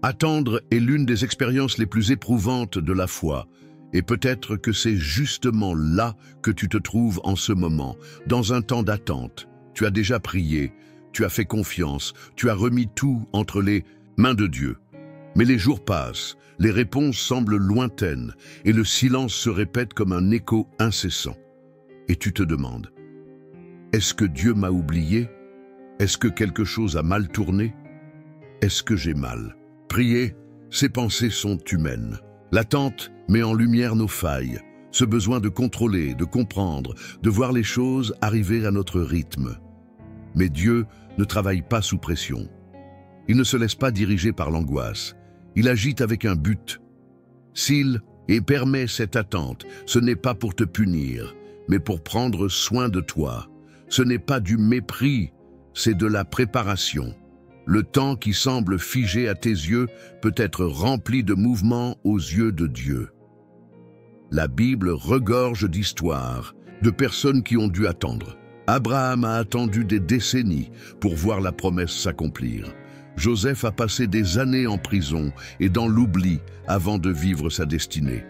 Attendre est l'une des expériences les plus éprouvantes de la foi, et peut-être que c'est justement là que tu te trouves en ce moment, dans un temps d'attente. Tu as déjà prié, tu as fait confiance, tu as remis tout entre les mains de Dieu. Mais les jours passent, les réponses semblent lointaines, et le silence se répète comme un écho incessant. Et tu te demandes, est-ce que Dieu m'a oublié? Est-ce que quelque chose a mal tourné? Est-ce que j'ai mal? Prier, ces pensées sont humaines. L'attente met en lumière nos failles, ce besoin de contrôler, de comprendre, de voir les choses arriver à notre rythme. Mais Dieu ne travaille pas sous pression. Il ne se laisse pas diriger par l'angoisse. Il agit avec un but. S'il permet cette attente, ce n'est pas pour te punir, mais pour prendre soin de toi. Ce n'est pas du mépris, c'est de la préparation. Le temps qui semble figé à tes yeux peut être rempli de mouvements aux yeux de Dieu. La Bible regorge d'histoires, de personnes qui ont dû attendre. Abraham a attendu des décennies pour voir la promesse s'accomplir. Joseph a passé des années en prison et dans l'oubli avant de vivre sa destinée.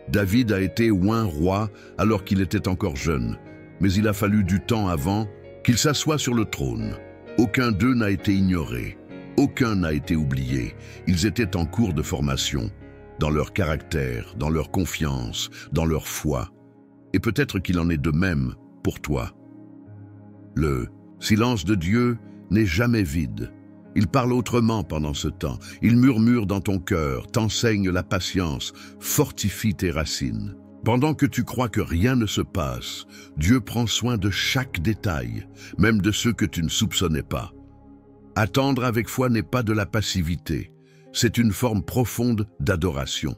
David a été oint roi alors qu'il était encore jeune, mais il a fallu du temps avant qu'il s'assoie sur le trône. Aucun d'eux n'a été ignoré, aucun n'a été oublié. Ils étaient en cours de formation, dans leur caractère, dans leur confiance, dans leur foi. Et peut-être qu'il en est de même pour toi. Le silence de Dieu n'est jamais vide. Il parle autrement pendant ce temps. Il murmure dans ton cœur, t'enseigne la patience, fortifie tes racines. Pendant que tu crois que rien ne se passe, Dieu prend soin de chaque détail, même de ceux que tu ne soupçonnais pas. Attendre avec foi n'est pas de la passivité, c'est une forme profonde d'adoration.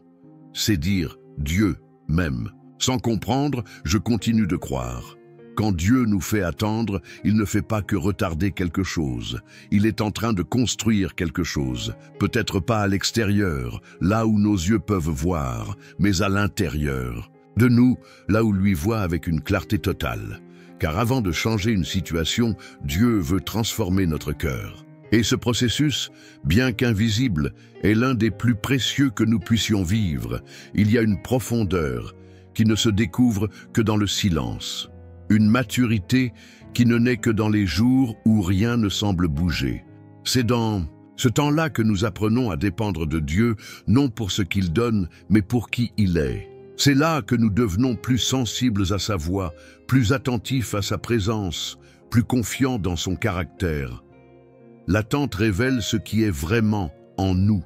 C'est dire Dieu m'aime. Sans comprendre, je continue de croire. Quand Dieu nous fait attendre, il ne fait pas que retarder quelque chose. Il est en train de construire quelque chose. Peut-être pas à l'extérieur, là où nos yeux peuvent voir, mais à l'intérieur. De nous, là où lui voit avec une clarté totale. Car avant de changer une situation, Dieu veut transformer notre cœur. Et ce processus, bien qu'invisible, est l'un des plus précieux que nous puissions vivre. Il y a une profondeur qui ne se découvre que dans le silence. Une maturité qui ne naît que dans les jours où rien ne semble bouger. C'est dans ce temps-là que nous apprenons à dépendre de Dieu, non pour ce qu'il donne, mais pour qui il est. C'est là que nous devenons plus sensibles à sa voix, plus attentifs à sa présence, plus confiants dans son caractère. L'attente révèle ce qui est vraiment en nous.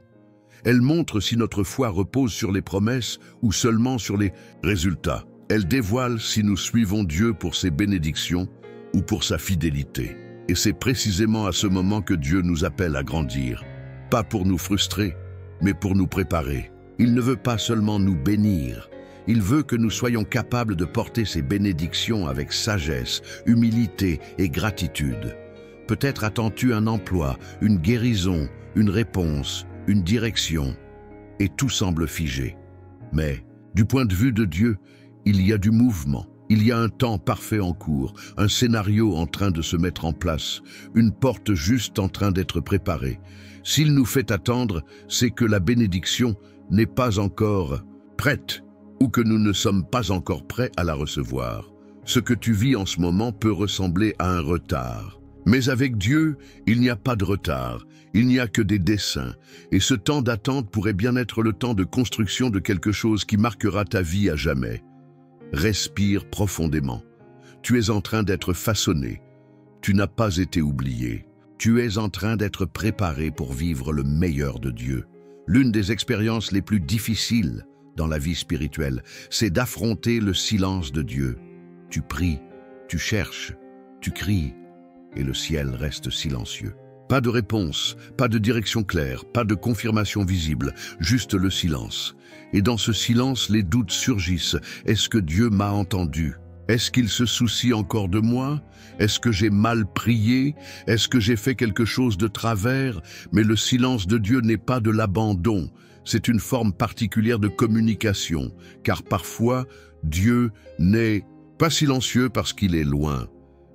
Elle montre si notre foi repose sur les promesses ou seulement sur les résultats. Elle dévoile si nous suivons Dieu pour ses bénédictions ou pour sa fidélité. Et c'est précisément à ce moment que Dieu nous appelle à grandir. Pas pour nous frustrer, mais pour nous préparer. Il ne veut pas seulement nous bénir. Il veut que nous soyons capables de porter ses bénédictions avec sagesse, humilité et gratitude. Peut-être attends-tu un emploi, une guérison, une réponse, une direction, et tout semble figé. Mais, du point de vue de Dieu, il y a du mouvement, il y a un temps parfait en cours, un scénario en train de se mettre en place, une porte juste en train d'être préparée. S'il nous fait attendre, c'est que la bénédiction n'est pas encore prête, ou que nous ne sommes pas encore prêts à la recevoir. Ce que tu vis en ce moment peut ressembler à un retard. Mais avec Dieu, il n'y a pas de retard, il n'y a que des desseins. Et ce temps d'attente pourrait bien être le temps de construction de quelque chose qui marquera ta vie à jamais. Respire profondément. Tu es en train d'être façonné. Tu n'as pas été oublié. Tu es en train d'être préparé pour vivre le meilleur de Dieu. L'une des expériences les plus difficiles dans la vie spirituelle, c'est d'affronter le silence de Dieu. Tu pries, tu cherches, tu cries, et le ciel reste silencieux. Pas de réponse, pas de direction claire, pas de confirmation visible, juste le silence. Et dans ce silence, les doutes surgissent. Est-ce que Dieu m'a entendu? Est-ce qu'il se soucie encore de moi? Est-ce que j'ai mal prié? Est-ce que j'ai fait quelque chose de travers? Mais le silence de Dieu n'est pas de l'abandon. C'est une forme particulière de communication, car parfois, Dieu n'est pas silencieux parce qu'il est loin,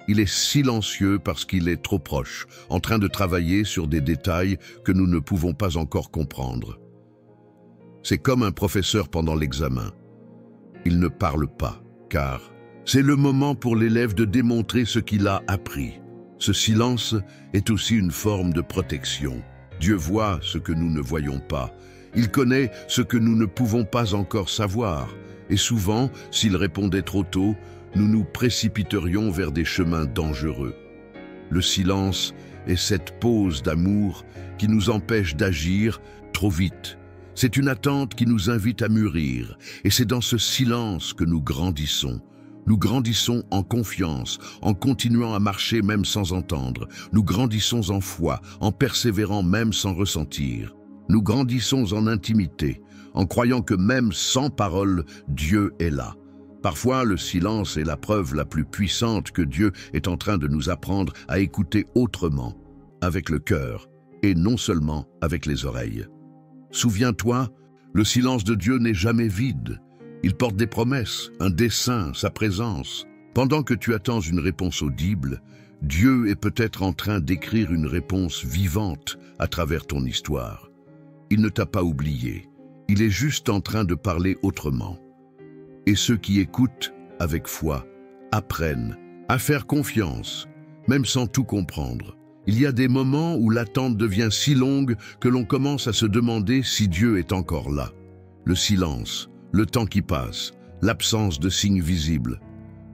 Il est silencieux parce qu'il est trop proche, en train de travailler sur des détails que nous ne pouvons pas encore comprendre. C'est comme un professeur pendant l'examen. Il ne parle pas, car c'est le moment pour l'élève de démontrer ce qu'il a appris. Ce silence est aussi une forme de protection. Dieu voit ce que nous ne voyons pas. Il connaît ce que nous ne pouvons pas encore savoir. Et souvent, s'il répondait trop tôt, nous nous précipiterions vers des chemins dangereux. Le silence est cette pause d'amour qui nous empêche d'agir trop vite. C'est une attente qui nous invite à mûrir, et c'est dans ce silence que nous grandissons. Nous grandissons en confiance, en continuant à marcher même sans entendre. Nous grandissons en foi, en persévérant même sans ressentir. Nous grandissons en intimité, en croyant que même sans parole, Dieu est là. Parfois, le silence est la preuve la plus puissante que Dieu est en train de nous apprendre à écouter autrement, avec le cœur, et non seulement avec les oreilles. Souviens-toi, le silence de Dieu n'est jamais vide. Il porte des promesses, un dessein, sa présence. Pendant que tu attends une réponse audible, Dieu est peut-être en train d'écrire une réponse vivante à travers ton histoire. Il ne t'a pas oublié, il est juste en train de parler autrement. Et ceux qui écoutent avec foi apprennent à faire confiance, même sans tout comprendre. Il y a des moments où l'attente devient si longue que l'on commence à se demander si Dieu est encore là. Le silence, le temps qui passe, l'absence de signes visibles,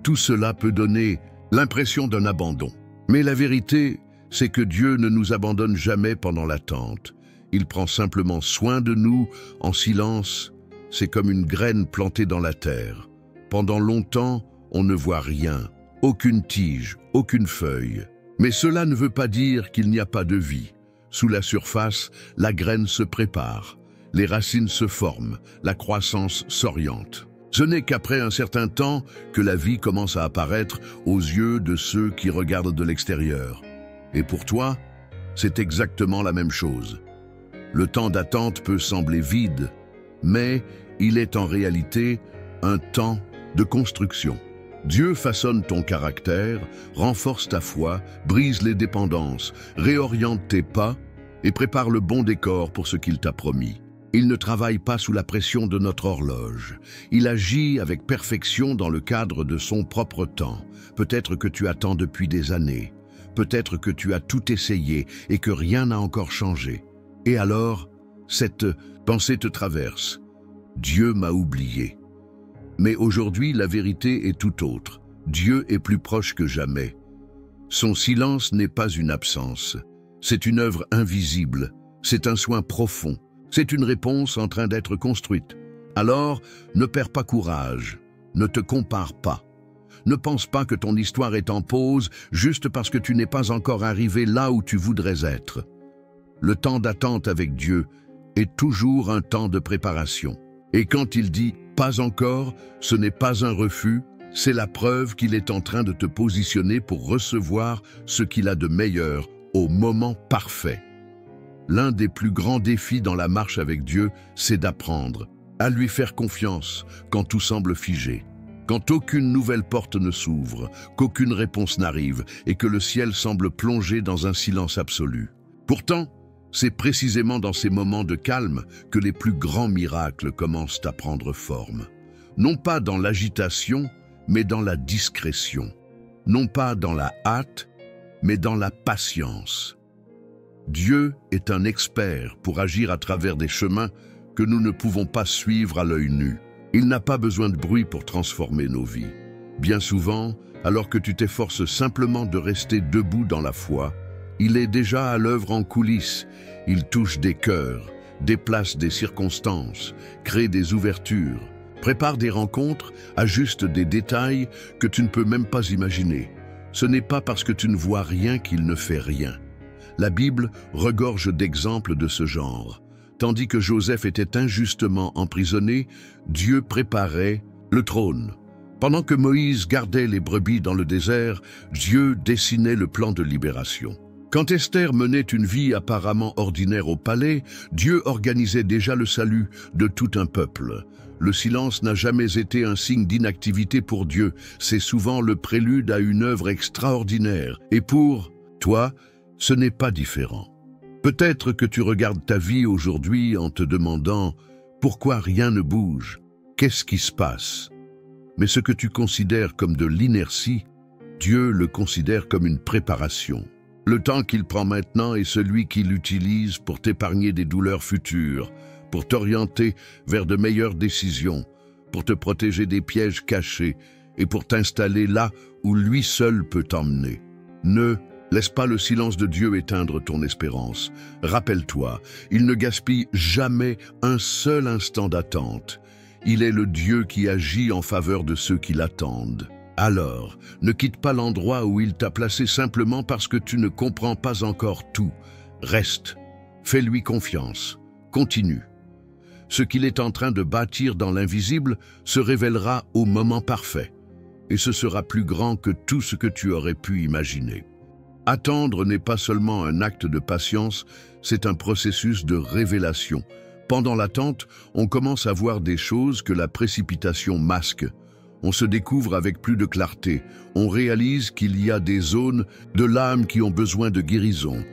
tout cela peut donner l'impression d'un abandon. Mais la vérité, c'est que Dieu ne nous abandonne jamais pendant l'attente. Il prend simplement soin de nous en silence. C'est comme une graine plantée dans la terre. Pendant longtemps, on ne voit rien, aucune tige, aucune feuille. Mais cela ne veut pas dire qu'il n'y a pas de vie. Sous la surface, la graine se prépare. Les racines se forment, la croissance s'oriente. Ce n'est qu'après un certain temps que la vie commence à apparaître aux yeux de ceux qui regardent de l'extérieur. Et pour toi, c'est exactement la même chose. Le temps d'attente peut sembler vide, mais il est en réalité un temps de construction. Dieu façonne ton caractère, renforce ta foi, brise les dépendances, réoriente tes pas et prépare le bon décor pour ce qu'il t'a promis. Il ne travaille pas sous la pression de notre horloge. Il agit avec perfection dans le cadre de son propre temps. Peut-être que tu attends depuis des années. Peut-être que tu as tout essayé et que rien n'a encore changé. Et alors, cette pensée te traverse. Dieu m'a oublié. Mais aujourd'hui, la vérité est tout autre. Dieu est plus proche que jamais. Son silence n'est pas une absence. C'est une œuvre invisible. C'est un soin profond. C'est une réponse en train d'être construite. Alors, ne perds pas courage. Ne te compare pas. Ne pense pas que ton histoire est en pause juste parce que tu n'es pas encore arrivé là où tu voudrais être. Le temps d'attente avec Dieu est toujours un temps de préparation. Et quand il dit « pas encore », ce n'est pas un refus, c'est la preuve qu'il est en train de te positionner pour recevoir ce qu'il a de meilleur au moment parfait. L'un des plus grands défis dans la marche avec Dieu, c'est d'apprendre à lui faire confiance quand tout semble figé, quand aucune nouvelle porte ne s'ouvre, qu'aucune réponse n'arrive et que le ciel semble plongé dans un silence absolu. Pourtant, c'est précisément dans ces moments de calme que les plus grands miracles commencent à prendre forme. Non pas dans l'agitation, mais dans la discrétion. Non pas dans la hâte, mais dans la patience. Dieu est un expert pour agir à travers des chemins que nous ne pouvons pas suivre à l'œil nu. Il n'a pas besoin de bruit pour transformer nos vies. Bien souvent, alors que tu t'efforces simplement de rester debout dans la foi, il est déjà à l'œuvre en coulisses. Il touche des cœurs, déplace des circonstances, crée des ouvertures, prépare des rencontres, ajuste des détails que tu ne peux même pas imaginer. Ce n'est pas parce que tu ne vois rien qu'il ne fait rien. La Bible regorge d'exemples de ce genre. Tandis que Joseph était injustement emprisonné, Dieu préparait le trône. Pendant que Moïse gardait les brebis dans le désert, Dieu dessinait le plan de libération. Quand Esther menait une vie apparemment ordinaire au palais, Dieu organisait déjà le salut de tout un peuple. Le silence n'a jamais été un signe d'inactivité pour Dieu, c'est souvent le prélude à une œuvre extraordinaire. Et pour toi, ce n'est pas différent. Peut-être que tu regardes ta vie aujourd'hui en te demandant pourquoi rien ne bouge, qu'est-ce qui se passe? Mais ce que tu considères comme de l'inertie, Dieu le considère comme une préparation. Le temps qu'il prend maintenant est celui qu'il utilise pour t'épargner des douleurs futures, pour t'orienter vers de meilleures décisions, pour te protéger des pièges cachés et pour t'installer là où lui seul peut t'emmener. Ne laisse pas le silence de Dieu éteindre ton espérance. Rappelle-toi, il ne gaspille jamais un seul instant d'attente. Il est le Dieu qui agit en faveur de ceux qui l'attendent. Alors, ne quitte pas l'endroit où il t'a placé simplement parce que tu ne comprends pas encore tout. Reste, fais-lui confiance, continue. Ce qu'il est en train de bâtir dans l'invisible se révélera au moment parfait, et ce sera plus grand que tout ce que tu aurais pu imaginer. Attendre n'est pas seulement un acte de patience, c'est un processus de révélation. Pendant l'attente, on commence à voir des choses que la précipitation masque. On se découvre avec plus de clarté. On réalise qu'il y a des zones de l'âme qui ont besoin de guérison,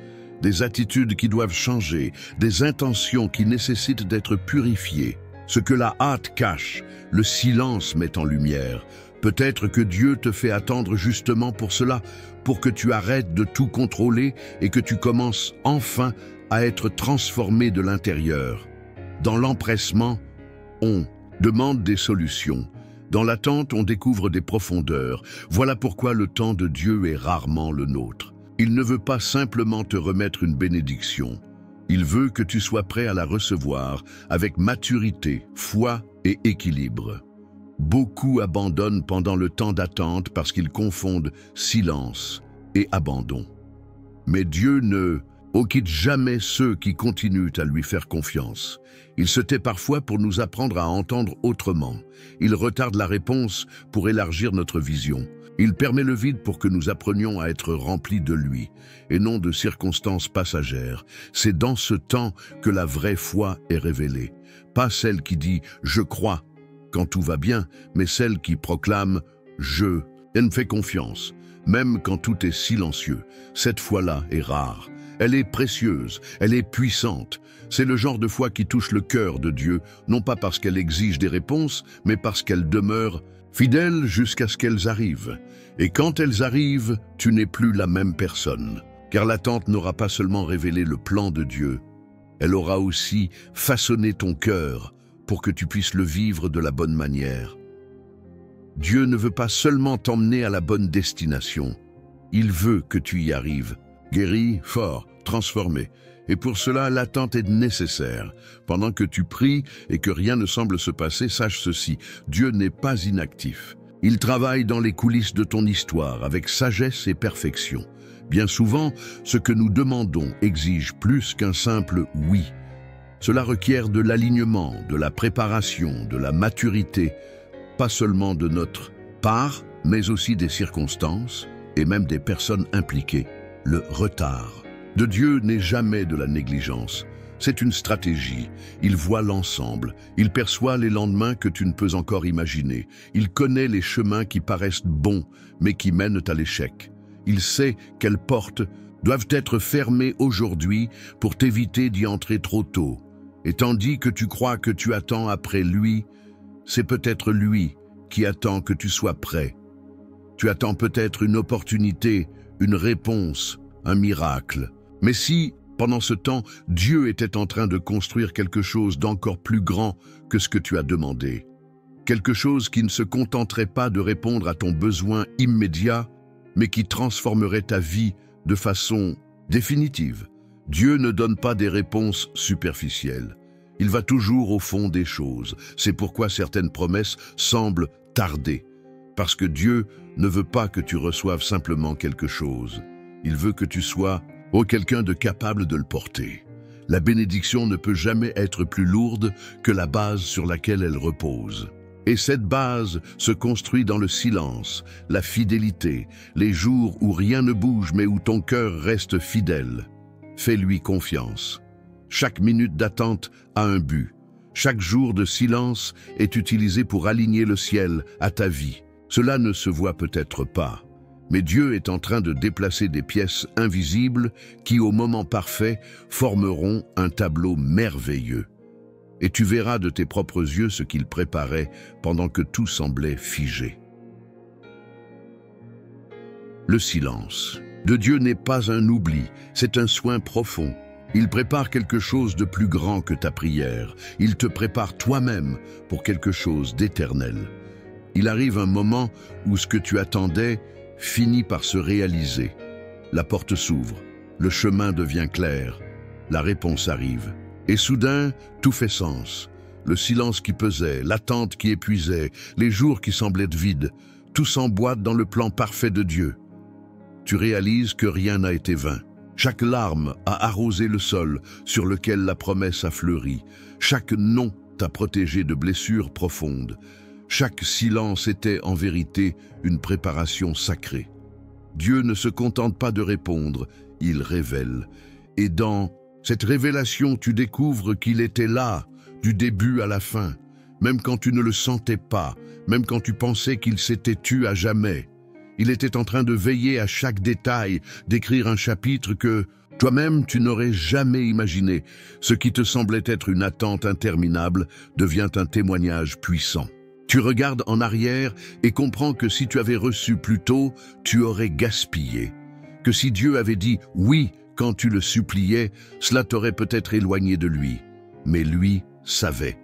des attitudes qui doivent changer, des intentions qui nécessitent d'être purifiées. Ce que la hâte cache, le silence met en lumière. Peut-être que Dieu te fait attendre justement pour cela, pour que tu arrêtes de tout contrôler et que tu commences enfin à être transformé de l'intérieur. Dans l'empressement, on demande des solutions. Dans l'attente, on découvre des profondeurs. Voilà pourquoi le temps de Dieu est rarement le nôtre. Il ne veut pas simplement te remettre une bénédiction. Il veut que tu sois prêt à la recevoir avec maturité, foi et équilibre. Beaucoup abandonnent pendant le temps d'attente parce qu'ils confondent silence et abandon. Mais Dieu ne quitte jamais ceux qui continuent à lui faire confiance. Il se tait parfois pour nous apprendre à entendre autrement. Il retarde la réponse pour élargir notre vision. Il permet le vide pour que nous apprenions à être remplis de lui, et non de circonstances passagères. C'est dans ce temps que la vraie foi est révélée. Pas celle qui dit « je crois » quand tout va bien, mais celle qui proclame « je ». Elle me fait confiance, même quand tout est silencieux. Cette foi-là est rare. Elle est précieuse, elle est puissante. C'est le genre de foi qui touche le cœur de Dieu, non pas parce qu'elle exige des réponses, mais parce qu'elle demeure fidèle jusqu'à ce qu'elles arrivent. Et quand elles arrivent, tu n'es plus la même personne. Car l'attente n'aura pas seulement révélé le plan de Dieu, elle aura aussi façonné ton cœur pour que tu puisses le vivre de la bonne manière. Dieu ne veut pas seulement t'emmener à la bonne destination, il veut que tu y arrives. Guéri, fort, transformé. Et pour cela, l'attente est nécessaire. Pendant que tu pries et que rien ne semble se passer, sache ceci, Dieu n'est pas inactif. Il travaille dans les coulisses de ton histoire avec sagesse et perfection. Bien souvent, ce que nous demandons exige plus qu'un simple « oui ». Cela requiert de l'alignement, de la préparation, de la maturité, pas seulement de notre part, mais aussi des circonstances et même des personnes impliquées. Le retard de Dieu n'est jamais de la négligence. C'est une stratégie. Il voit l'ensemble. Il perçoit les lendemains que tu ne peux encore imaginer. Il connaît les chemins qui paraissent bons, mais qui mènent à l'échec. Il sait quelles portes doivent être fermées aujourd'hui pour t'éviter d'y entrer trop tôt. Et tandis que tu crois que tu attends après lui, c'est peut-être lui qui attend que tu sois prêt. Tu attends peut-être une opportunité, une réponse, un miracle. Mais si, pendant ce temps, Dieu était en train de construire quelque chose d'encore plus grand que ce que tu as demandé, quelque chose qui ne se contenterait pas de répondre à ton besoin immédiat, mais qui transformerait ta vie de façon définitive. Dieu ne donne pas des réponses superficielles. Il va toujours au fond des choses. C'est pourquoi certaines promesses semblent tarder. Parce que Dieu ne veut pas que tu reçoives simplement quelque chose. Il veut que tu sois quelqu'un de capable de le porter. La bénédiction ne peut jamais être plus lourde que la base sur laquelle elle repose. Et cette base se construit dans le silence, la fidélité, les jours où rien ne bouge mais où ton cœur reste fidèle. Fais-lui confiance. Chaque minute d'attente a un but. Chaque jour de silence est utilisé pour aligner le ciel à ta vie. Cela ne se voit peut-être pas, mais Dieu est en train de déplacer des pièces invisibles qui, au moment parfait, formeront un tableau merveilleux. Et tu verras de tes propres yeux ce qu'il préparait pendant que tout semblait figé. Le silence de Dieu n'est pas un oubli, c'est un soin profond. Il prépare quelque chose de plus grand que ta prière. Il te prépare toi-même pour quelque chose d'éternel. Il arrive un moment où ce que tu attendais finit par se réaliser. La porte s'ouvre, le chemin devient clair, la réponse arrive. Et soudain, tout fait sens. Le silence qui pesait, l'attente qui épuisait, les jours qui semblaient vides, tout s'emboîte dans le plan parfait de Dieu. Tu réalises que rien n'a été vain. Chaque larme a arrosé le sol sur lequel la promesse a fleuri. Chaque non t'a protégé de blessures profondes. Chaque silence était en vérité une préparation sacrée. Dieu ne se contente pas de répondre, il révèle. Et dans cette révélation, tu découvres qu'il était là, du début à la fin, même quand tu ne le sentais pas, même quand tu pensais qu'il s'était tu à jamais. Il était en train de veiller à chaque détail, d'écrire un chapitre que toi-même tu n'aurais jamais imaginé. Ce qui te semblait être une attente interminable devient un témoignage puissant. Tu regardes en arrière et comprends que si tu avais reçu plus tôt, tu aurais gaspillé. Que si Dieu avait dit « oui » quand tu le suppliais, cela t'aurait peut-être éloigné de lui. Mais lui savait.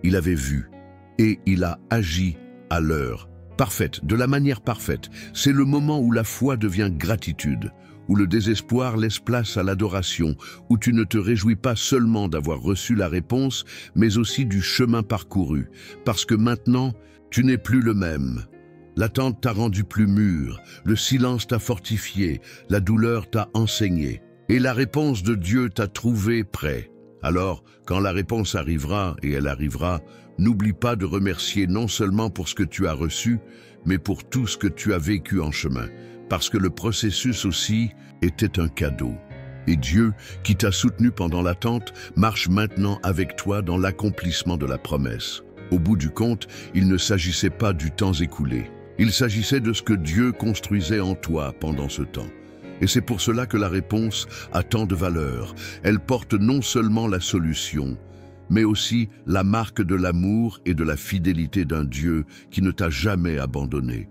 Il avait vu. Et il a agi à l'heure parfaite, de la manière parfaite. C'est le moment où la foi devient gratitude, où le désespoir laisse place à l'adoration, où tu ne te réjouis pas seulement d'avoir reçu la réponse, mais aussi du chemin parcouru, parce que maintenant, tu n'es plus le même. L'attente t'a rendu plus mûr, le silence t'a fortifié, la douleur t'a enseigné, et la réponse de Dieu t'a trouvé prêt. Alors, quand la réponse arrivera, et elle arrivera, n'oublie pas de remercier non seulement pour ce que tu as reçu, mais pour tout ce que tu as vécu en chemin, parce que le processus aussi était un cadeau. Et Dieu, qui t'a soutenu pendant l'attente, marche maintenant avec toi dans l'accomplissement de la promesse. Au bout du compte, il ne s'agissait pas du temps écoulé. Il s'agissait de ce que Dieu construisait en toi pendant ce temps. Et c'est pour cela que la réponse a tant de valeur. Elle porte non seulement la solution, mais aussi la marque de l'amour et de la fidélité d'un Dieu qui ne t'a jamais abandonné.